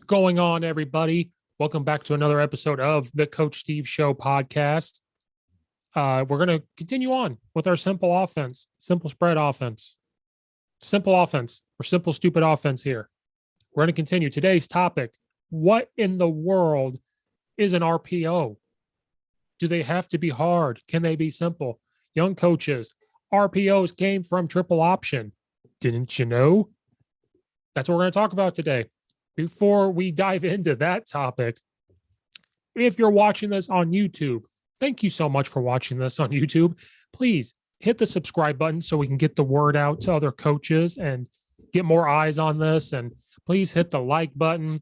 going on, everybody? Welcome back to another episode of the Coach Steve Show podcast. We're going to continue on with our simple offense, simple spread offense, or simple stupid offense here. We're going to continue today's topic. What in the world is an RPO? Do they have to be hard? Can they be simple? Young coaches, RPOs came from triple option. Didn't you know? That's what we're going to talk about today. Before we dive into that topic, if you're watching this on YouTube, thank you so much for watching this on YouTube. Please hit the subscribe button so we can get the word out to other coaches and get more eyes on this. And please hit the like button.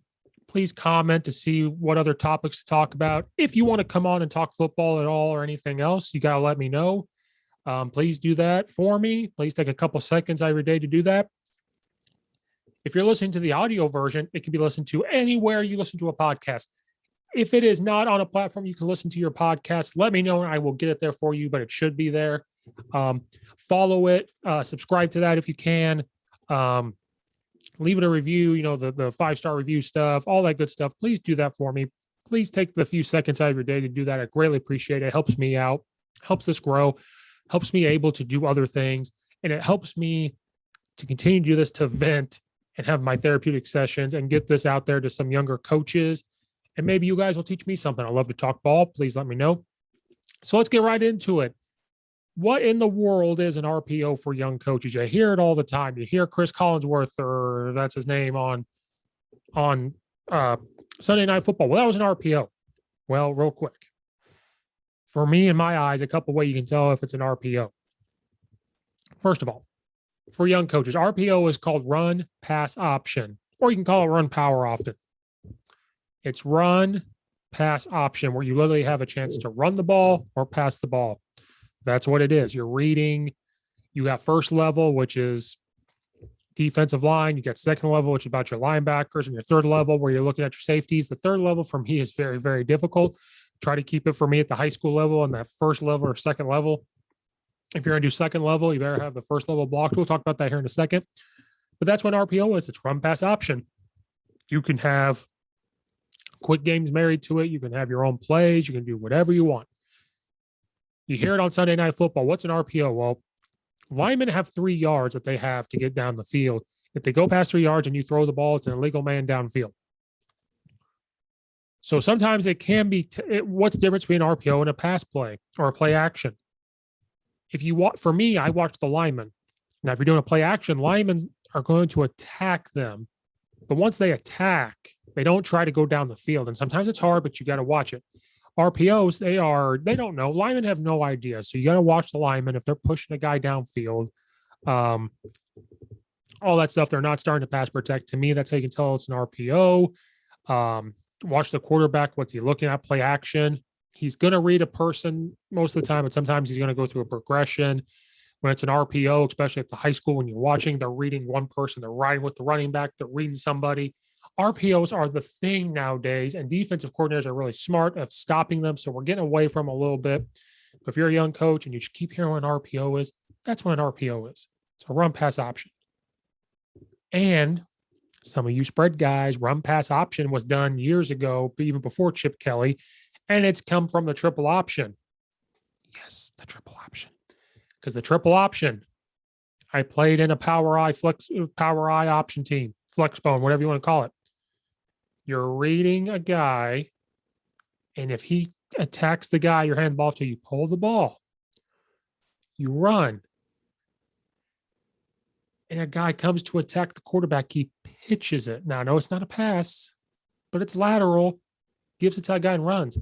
Please comment to see what other topics to talk about. If you want to come on and talk football at all or anything else, you got to let me know. Please do that for me. Please take a couple seconds every day to do that. If you're listening to the audio version, it can be listened to anywhere you listen to a podcast. If it is not on a platform you can listen to your podcast, let me know and I will get it there for you, but it should be there. Follow it, subscribe to that if you can. Leave it a review, the 5-star review stuff, all that good stuff. Please do that for me. Please take the few seconds out of your day to do that. I greatly appreciate it. It helps me out, helps us grow, helps me able to do other things, and it helps me to continue to do this, to vent and have my therapeutic sessions and get this out there to some younger coaches. And maybe you guys will teach me something. I love to talk ball. Please let me know. So let's get right into it. What in the world is an RPO for young coaches? You hear it all the time. You hear Chris Collinsworth, or that's his name, on Sunday Night Football. Well, that was an RPO. Well, real quick. For me, in my eyes, a couple ways you can tell if it's an RPO. First of all, for young coaches, RPO is called run pass option, or you can call it run power option. It's run pass option, where you literally have a chance to run the ball or pass the ball. That's what it is. You're reading. You got first level, which is defensive line. You got second level, which is about your linebackers, and your third level, where you're looking at your safeties. The third level for me is very, very difficult. Try to keep it for me at the high school level and that first level or second level. If you're going to do second level, you better have the first level blocked. We'll talk about that here in a second. But that's what RPO is. It's run pass option. You can have quick games married to it. You can have your own plays. You can do whatever you want. You hear it on Sunday Night Football. What's an RPO? Well, linemen have 3 yards that they have to get down the field. If they go past 3 yards and you throw the ball, it's an illegal man downfield. So sometimes it can be, what's the difference between an RPO and a pass play or a play action? If you want, for me, I watch the linemen. Now, if you're doing a play action, linemen are going to attack them. But once they attack, they don't try to go down the field. And sometimes it's hard, but you got to watch it. RPOs, they don't know. Linemen have no idea. So you got to watch the linemen if they're pushing a guy downfield. All that stuff, they're not starting to pass protect. To me, that's how you can tell it's an RPO. Watch the quarterback. What's he looking at? Play action. He's going to read a person most of the time, but sometimes he's going to go through a progression. When it's an RPO, especially at the high school, when you're watching, they're reading one person, they're riding with the running back, they're reading somebody. RPOs are the thing nowadays, and defensive coordinators are really smart at stopping them. So we're getting away from them a little bit. But if you're a young coach and you just keep hearing what an RPO is, that's what an RPO is. It's a run pass option. And some of you spread guys, run pass option was done years ago, even before Chip Kelly, and it's come from the triple option. Yes, the triple option. Because the triple option, I played in a power eye option team, flex bone, whatever you want to call it. You're reading a guy, and if he attacks the guy you're handing the ball to, you pull the ball, you run, and a guy comes to attack the quarterback, he pitches it. Now, I know it's not a pass, but it's lateral, gives it to a guy and runs.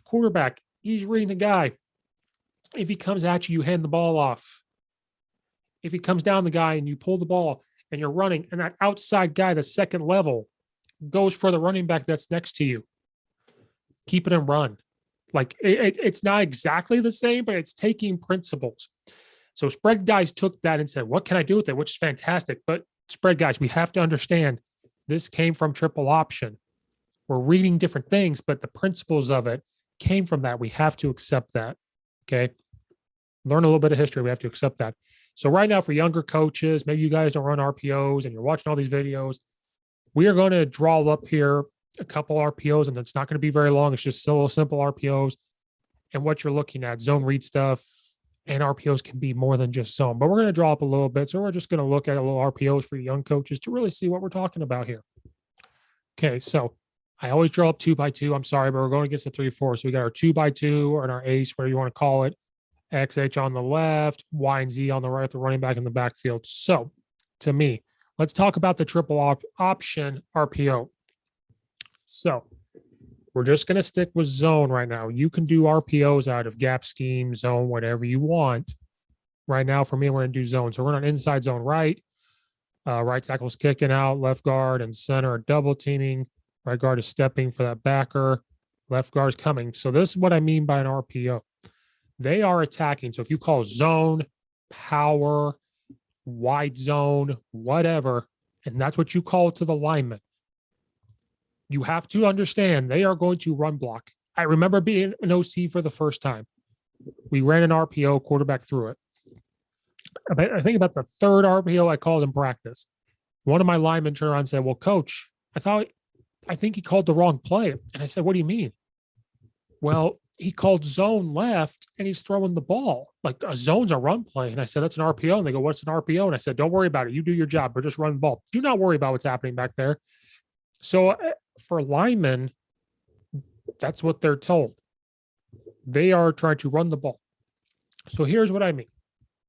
Quarterback, he's reading the guy. If he comes at you, you hand the ball off. If he comes down the guy and you pull the ball and you're running, and that outside guy, the second level, goes for the running back that's next to you, keep it and run. Like it's not exactly the same, but it's taking principles. So spread guys took that and said, what can I do with it? Which is fantastic. But spread guys, we have to understand this came from triple option. We're reading different things, but the principles of it came from that. We have to accept that. Okay. Learn a little bit of history. We have to accept that. So right now for younger coaches, maybe you guys don't run RPOs and you're watching all these videos. We are going to draw up here a couple RPOs, and it's not going to be very long. It's just so simple RPOs. And what you're looking at, zone read stuff, and RPOs can be more than just zone. But we're going to draw up a little bit. So we're just going to look at a little RPOs for young coaches to really see what we're talking about here. Okay, so I always draw up 2x2. I'm sorry, but we're going against the 3-4. So we got our 2x2 or our ace, whatever you want to call it. XH on the left, Y and Z on the right, the running back in the backfield. So to me, let's talk about the triple option RPO. So we're just going to stick with zone right now. You can do RPOs out of gap scheme, zone, whatever you want. Right now, for me, we're going to do zone. So we're on inside zone right. Right tackle's kicking out, left guard and center are double teaming. Right guard is stepping for that backer. Left guard is coming. So this is what I mean by an RPO. They are attacking. So if you call zone, power, wide zone, whatever, and that's what you call to the lineman, you have to understand they are going to run block. I remember being an OC for the first time. We ran an RPO, quarterback threw it. I think about the third RPO I called in practice. One of my linemen turned around and said, well, coach, I think he called the wrong play. And I said, what do you mean? Well, he called zone left and he's throwing the ball. Like a zone's a run play. And I said, that's an RPO. And they go, what's an RPO? And I said, don't worry about it. You do your job, but just run the ball. Do not worry about what's happening back there. So for linemen, that's what they're told. They are trying to run the ball. So here's what I mean.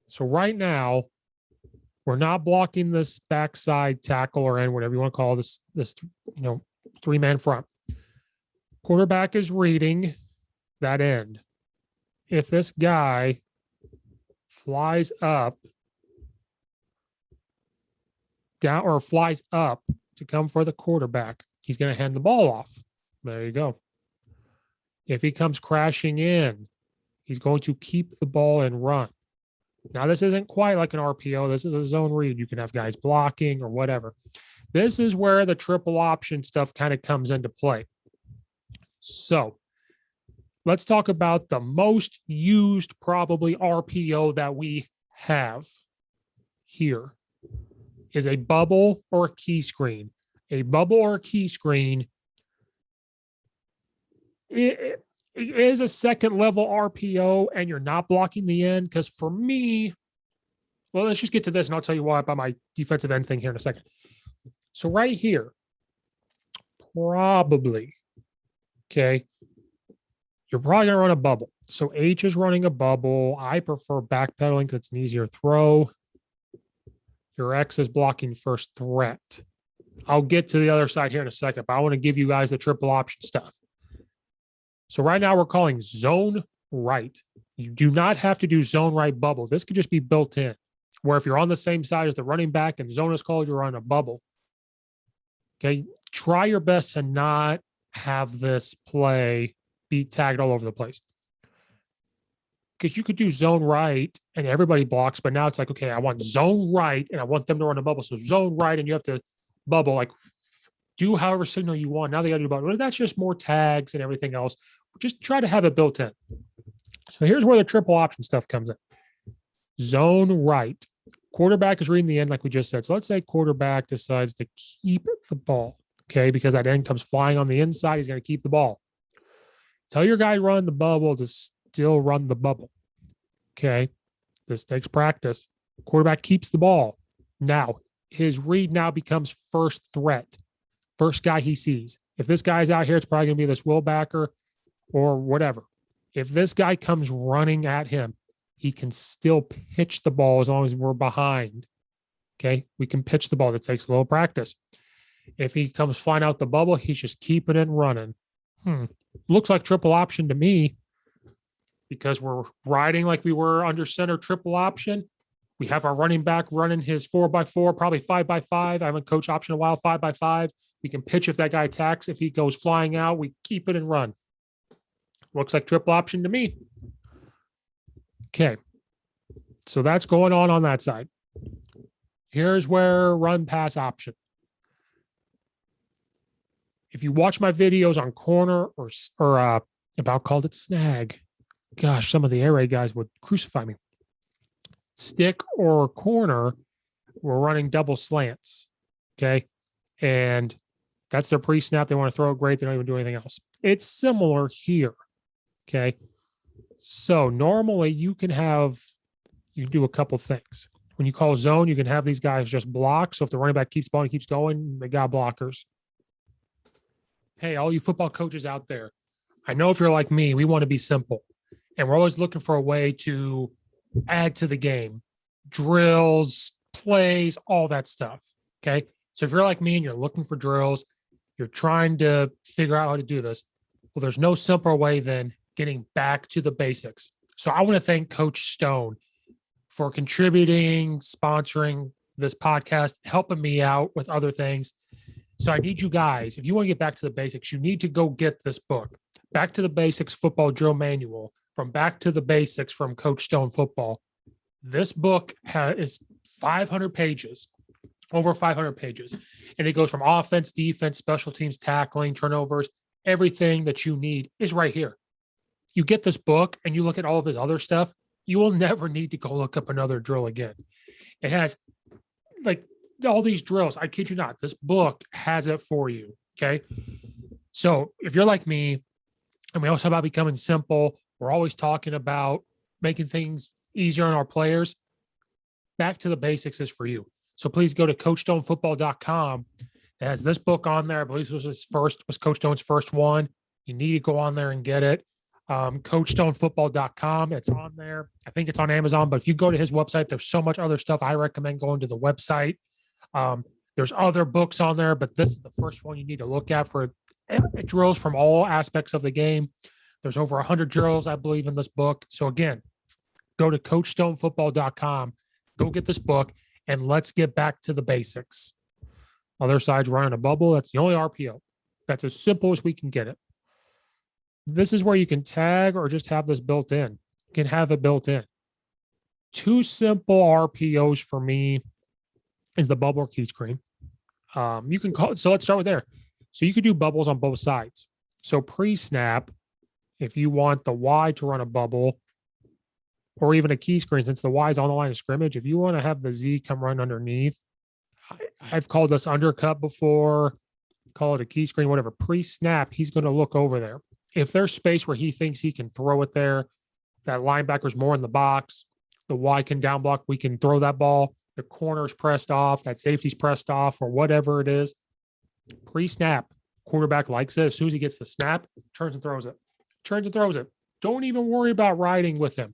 So right now, we're not blocking this backside tackle or end, whatever you want to call this, three-man front. Quarterback is reading that end. If this guy flies up down or flies up to come for the quarterback, he's going to hand the ball off. There you go. If he comes crashing in, he's going to keep the ball and run. Now, this isn't quite like an RPO. This is a zone read. You can have guys blocking or whatever. This is where the triple option stuff kind of comes into play. So let's talk about the most used probably RPO that we have here is a bubble or a key screen. A bubble or a key screen it is a second level RPO and you're not blocking the end. Because for me, well, let's just get to this and I'll tell you why about my defensive end thing here in a second. So right here, probably, okay, you're probably going to run a bubble. So H is running a bubble. I prefer backpedaling because it's an easier throw. Your X is blocking first threat. I'll get to the other side here in a second, but I want to give you guys the triple option stuff. So right now we're calling zone right. You do not have to do zone right bubble. This could just be built in, where if you're on the same side as the running back and zone is called, you're on a bubble. Okay, try your best to not have this play be tagged all over the place. Because you could do zone right and everybody blocks, but now it's like, okay, I want zone right and I want them to run a bubble. So zone right and you have to bubble, like do however signal you want. Now they got to do bubble. That's just more tags and everything else. Just try to have it built in. So here's where the triple option stuff comes in. Zone right. Quarterback is reading the end like we just said. So let's say quarterback decides to keep the ball, okay, because that end comes flying on the inside. He's going to keep the ball. Tell your guy run the bubble to still run the bubble, okay? This takes practice. Quarterback keeps the ball. Now, his read now becomes first threat, first guy he sees. If this guy's out here, it's probably going to be this will backer or whatever. If this guy comes running at him, he can still pitch the ball as long as we're behind. Okay, we can pitch the ball. That takes a little practice. If he comes flying out the bubble, he's just keeping it and running. Looks like triple option to me because we're riding like we were under center triple option. We have our running back running his 4x4, probably 5x5. I haven't coached option in a while, 5x5. We can pitch if that guy attacks. If he goes flying out, we keep it and run. Looks like triple option to me. Okay, so that's going on that side. Here's where run pass option. If you watch my videos on corner or about called it snag, gosh, some of the air raid guys would crucify me. Stick or corner, we're running double slants. Okay, and that's their pre-snap. They want to throw it great. They don't even do anything else. It's similar here. Okay. So normally you can do a couple things. When you call zone, you can have these guys just block. So if the running back keeps balling, keeps going, they got blockers. Hey, all you football coaches out there, I know if you're like me, we want to be simple. And we're always looking for a way to add to the game, drills, plays, all that stuff. Okay. So if you're like me and you're looking for drills, you're trying to figure out how to do this. Well, there's no simpler way than getting back to the basics. So I want to thank Coach Stone for contributing, sponsoring this podcast, helping me out with other things. So I need you guys, if you want to get back to the basics, you need to go get this book, Back to the Basics Football Drill Manual from Back to the Basics from Coach Stone Football. This book is 500 pages, over 500 pages. And it goes from offense, defense, special teams, tackling, turnovers, everything that you need is right here. You get this book and you look at all of his other stuff, you will never need to go look up another drill again. It has like all these drills. I kid you not. This book has it for you. Okay. So if you're like me, and we also talk about becoming simple, we're always talking about making things easier on our players. Back to the Basics is for you. So please go to CoachStoneFootball.com. It has this book on there. I believe this was Coach Stone's first one. You need to go on there and get it. CoachStoneFootball.com. It's on there. I think it's on Amazon, but if you go to his website, there's so much other stuff. I recommend going to the website. There's other books on there, but this is the first one you need to look at for drills from all aspects of the game. There's over 100 drills, I believe, in this book. So again, go to CoachStoneFootball.com. Go get this book, and let's get back to the basics. Other side's running a bubble. That's the only RPO. That's as simple as we can get it. This is where you can tag or just have this built in. You can have it built in. Two simple RPOs for me is the bubble or key screen. You can call it. So let's start with there. So you could do bubbles on both sides. So pre-snap, if you want the Y to run a bubble, or even a key screen, since the Y is on the line of scrimmage, if you want to have the Z come run underneath, I've called this undercut before, call it a key screen, whatever. Pre-snap, he's going to look over there. If there's space where he thinks he can throw it there, that linebacker's more in the box, the Y can down block, we can throw that ball, the corner's pressed off, that safety's pressed off, or whatever it is. Pre-snap, quarterback likes it. As soon as he gets the snap, turns and throws it. Turns and throws it. Don't even worry about riding with him.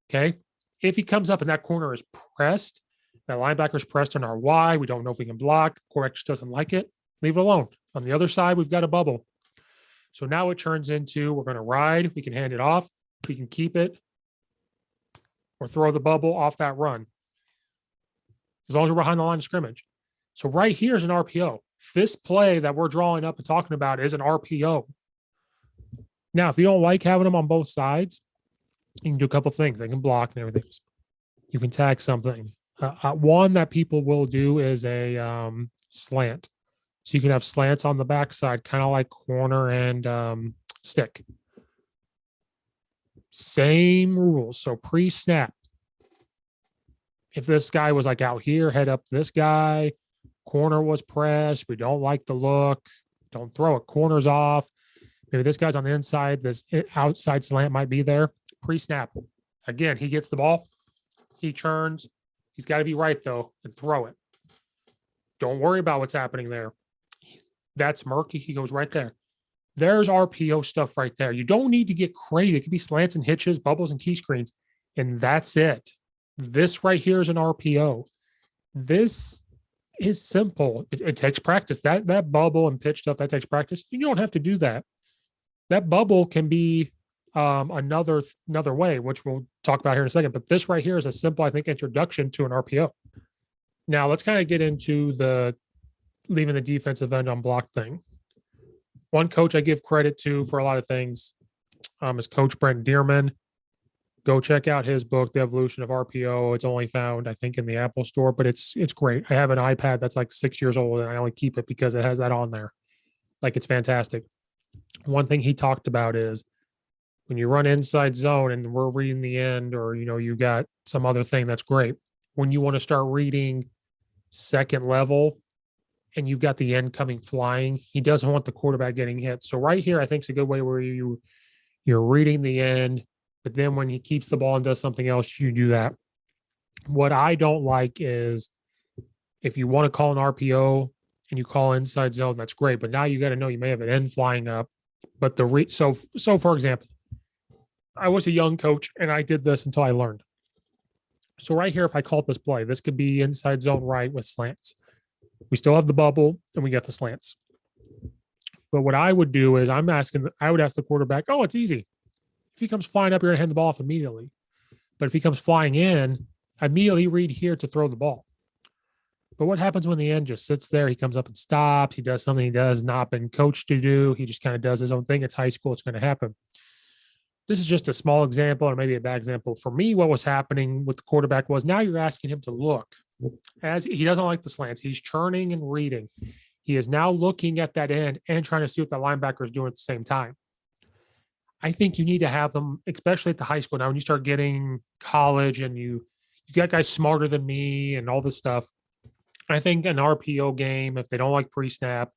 Okay. If he comes up and that corner is pressed, that linebacker's pressed on our Y, we don't know if we can block, quarterback just doesn't like it, leave it alone. On the other side, we've got a bubble. So now it turns into we're going to ride, we can hand it off, we can keep it, or throw the bubble off that run. As long as we're behind the line of scrimmage. So right here is an RPO. This play that we're drawing up and talking about is an RPO. Now, if you don't like having them on both sides, you can do a couple things. They can block and everything. You can tag something. One that people will do is a slant. So you can have slants on the backside, kind of like corner and stick. Same rules. So pre-snap. If this guy was like out here, head up this guy, corner was pressed, we don't like the look, don't throw it, corner's off. Maybe this guy's on the inside, this outside slant might be there. Pre-snap. Again, he gets the ball, he turns, he's got to be right though and throw it. Don't worry about what's happening there. That's murky, he goes right there. There's RPO stuff right there. You don't need to get crazy. It could be slants and hitches, bubbles and key screens, and that's it. This right here is an RPO. This is simple. It takes practice. That bubble and pitch stuff, that takes practice. You don't have to do that. That bubble can be another way, which we'll talk about here in a second. But this right here is a simple, I think, introduction to an RPO. Now let's kind of get into the leaving the defensive end on block thing. One coach I give credit to for a lot of things is Coach Brent Dearman. Go check out his book, The Evolution of RPO. It's only found, I think, in the Apple store, but it's great. I have an iPad that's like 6 years old, and I only keep it because it has that on there. Like, it's fantastic. One thing he talked about is when you run inside zone and we're reading the end, or, you got some other thing, that's great. When you want to start reading second level, and you've got the end coming flying, he doesn't want the quarterback getting hit. So right here, I think is a good way where you're reading the end, but then when he keeps the ball and does something else, you do that. What I don't like is if you want to call an RPO and you call inside zone, that's great. But now you got to know you may have an end flying up. But so for example, I was a young coach and I did this until I learned. So right here, if I call this play, this could be inside zone right with slants. We still have the bubble and we got the slants. But what I would do is I would ask the quarterback, oh, it's easy. If he comes flying up, you're going to hand the ball off immediately. But if he comes flying in, immediately read here to throw the ball. But what happens when the end just sits there? He comes up and stops. He does something he does not been coached to do. He just kind of does his own thing. It's high school. It's going to happen. This is just a small example or maybe a bad example. For me, what was happening with the quarterback was now you're asking him to look. As he doesn't like the slants. He's churning and reading. He is now looking at that end and trying to see what the linebacker is doing at the same time. I think you need to have them, especially at the high school. Now, when you start getting college and you got guys smarter than me and all this stuff, I think an RPO game, if they don't like pre-snap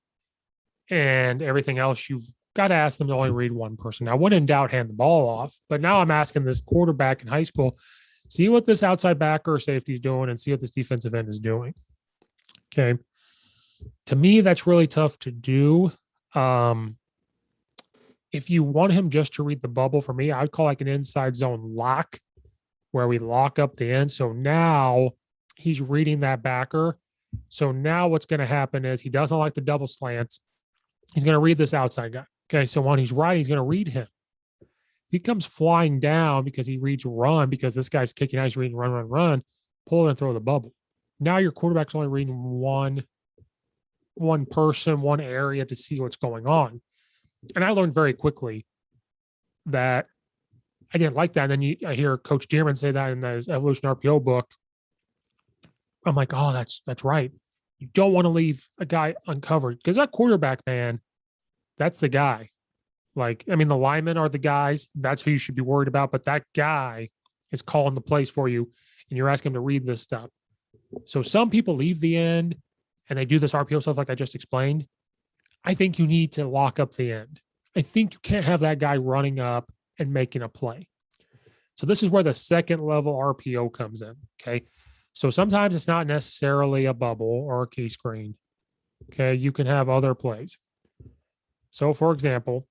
and everything else, you've got to ask them to only read one person. Now, when in doubt, hand the ball off. But now I'm asking this quarterback in high school, see what this outside backer or safety is doing and see what this defensive end is doing. Okay. To me, that's really tough to do. If you want him just to read the bubble, for me, I'd call like an inside zone lock where we lock up the end. So now he's reading that backer. So now what's going to happen is he doesn't like the double slants. He's going to read this outside guy. Okay. So when he's right, he's going to read him. If he comes flying down because he reads run, because this guy's kicking out, he's reading run, pull it and throw the bubble. Now your quarterback's only reading one person, one area to see what's going on. And I learned very quickly that I didn't like that. And then I hear Coach Dearman say that in his Evolution RPO book. I'm like, oh, that's right. You don't want to leave a guy uncovered because that quarterback, man, that's the guy. Like, I mean, the linemen are the guys. That's who you should be worried about. But that guy is calling the plays for you, and you're asking him to read this stuff. So some people leave the end and they do this RPO stuff like I just explained. I think you need to lock up the end. I think you can't have that guy running up and making a play. So this is where the second level RPO comes in. Okay. So sometimes it's not necessarily a bubble or a key screen. Okay. You can have other plays. So for example,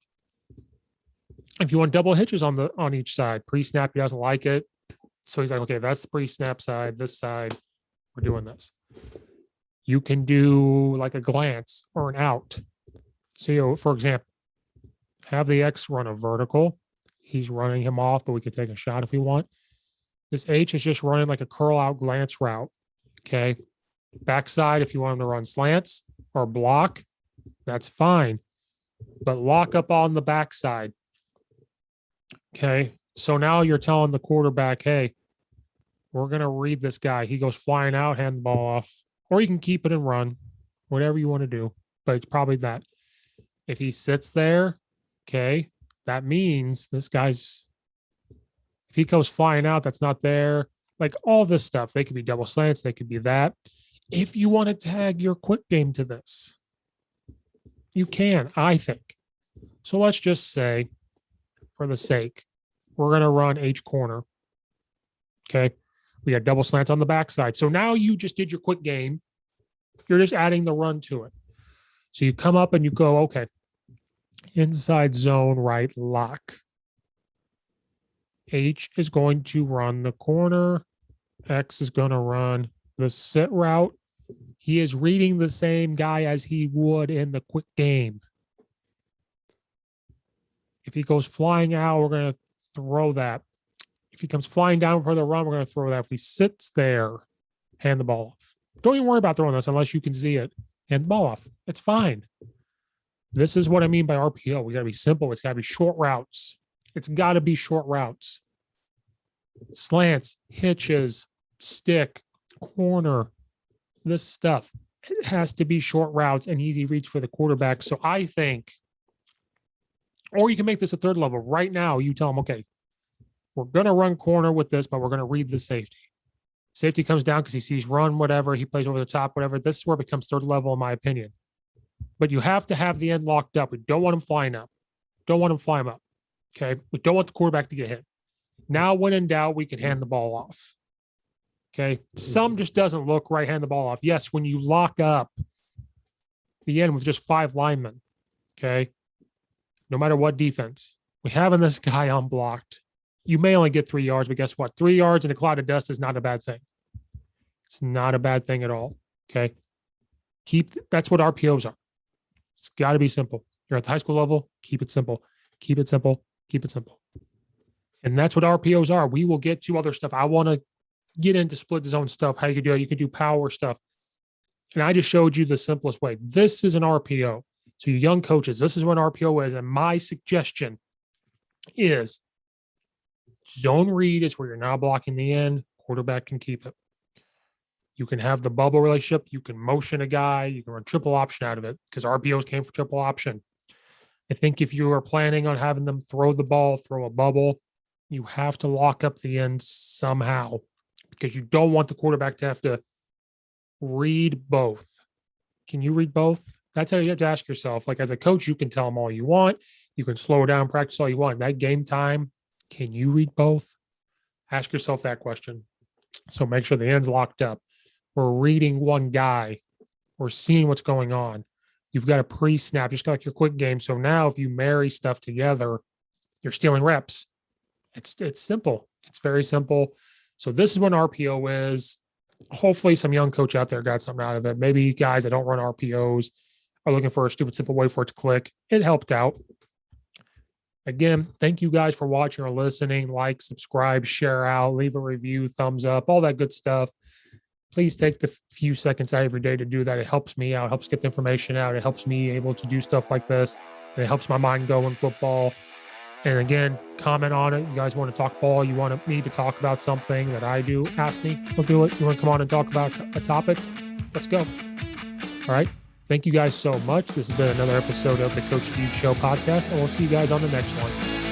if you want double hitches on each side, pre-snap, he doesn't like it. So he's like, okay, that's the pre-snap side. This side, we're doing this. You can do like a glance or an out. So, for example, have the X run a vertical. He's running him off, but we can take a shot if we want. This H is just running like a curl out glance route. Okay. Backside, if you want him to run slants or block, that's fine. But lock up on the backside. Okay. So now you're telling the quarterback, hey, we're going to read this guy. He goes flying out, hand the ball off, or you can keep it and run, whatever you want to do. But it's probably that. If he sits there, okay, that means this guy's, if he goes flying out, that's not there. Like all this stuff, they could be double slants, they could be that. If you want to tag your quick game to this, you can, I think. So let's just say, for the sake, we're going to run H corner. Okay. We got double slants on the backside. So now you just did your quick game. You're just adding the run to it. So you come up and you go, okay, inside zone, right lock. H is going to run the corner. X is going to run the sit route. He is reading the same guy as he would in the quick game. If he goes flying out, we're going to throw that. If he comes flying down for the run, we're going to throw that. If he sits there, hand the ball off. Don't even worry about throwing this unless you can see it. Hand the ball off. It's fine. This is what I mean by RPO. We got to be simple. It's got to be short routes. It's got to be short routes. Slants, hitches, stick, corner, this stuff. It has to be short routes and easy reach for the quarterback. So I think, or you can make this a third level. Right now, you tell them, okay, we're going to run corner with this, but we're going to read the safety. Safety comes down because he sees run, whatever. He plays over the top, whatever. This is where it becomes third level, in my opinion. But you have to have the end locked up. We don't want him flying up. Don't want him flying up. Okay. We don't want the quarterback to get hit. Now, when in doubt, we can hand the ball off. Okay. Some just doesn't look right, hand the ball off. Yes, when you lock up the end with just 5 linemen, okay, no matter what defense, we having this guy unblocked. You may only get 3 yards, but guess what? 3 yards in a cloud of dust is not a bad thing. It's not a bad thing at all. Okay. That's what RPOs are. It's got to be simple. You're at the high school level, keep it simple. Keep it simple. Keep it simple. And that's what RPOs are. We will get to other stuff. I want to get into split zone stuff, how you can do it. You can do power stuff. And I just showed you the simplest way. This is an RPO. So you young coaches, this is what an RPO is. And my suggestion is zone read is where you're now blocking the end. Quarterback can keep it. You can have the bubble relationship. You can motion a guy. You can run triple option out of it because RPOs came for triple option. I think if you are planning on having them throw the ball, throw a bubble, you have to lock up the end somehow because you don't want the quarterback to have to read both. Can you read both? That's how you have to ask yourself. Like as a coach, you can tell them all you want. You can slow down, practice all you want. That game time, can you read both? Ask yourself that question. So make sure the end's locked up. We're reading one guy. We're seeing what's going on. You've got a pre-snap, just like your quick game. So now if you marry stuff together, you're stealing reps. It's simple. It's very simple. So this is what an RPO is. Hopefully some young coach out there got something out of it. Maybe guys that don't run RPOs are looking for a stupid, simple way for it to click. It helped out. Again, thank you guys for watching or listening. Like, subscribe, share out, leave a review, thumbs up, all that good stuff. Please take the few seconds out of your day to do that. It helps me out, helps get the information out. It helps me able to do stuff like this. And it helps my mind go in football. And again, comment on it. You guys want to talk ball? You want me to talk about something that I do? Ask me. We'll do it. You want to come on and talk about a topic? Let's go. All right. Thank you guys so much. This has been another episode of the Coach Steve Show podcast, and we'll see you guys on the next one.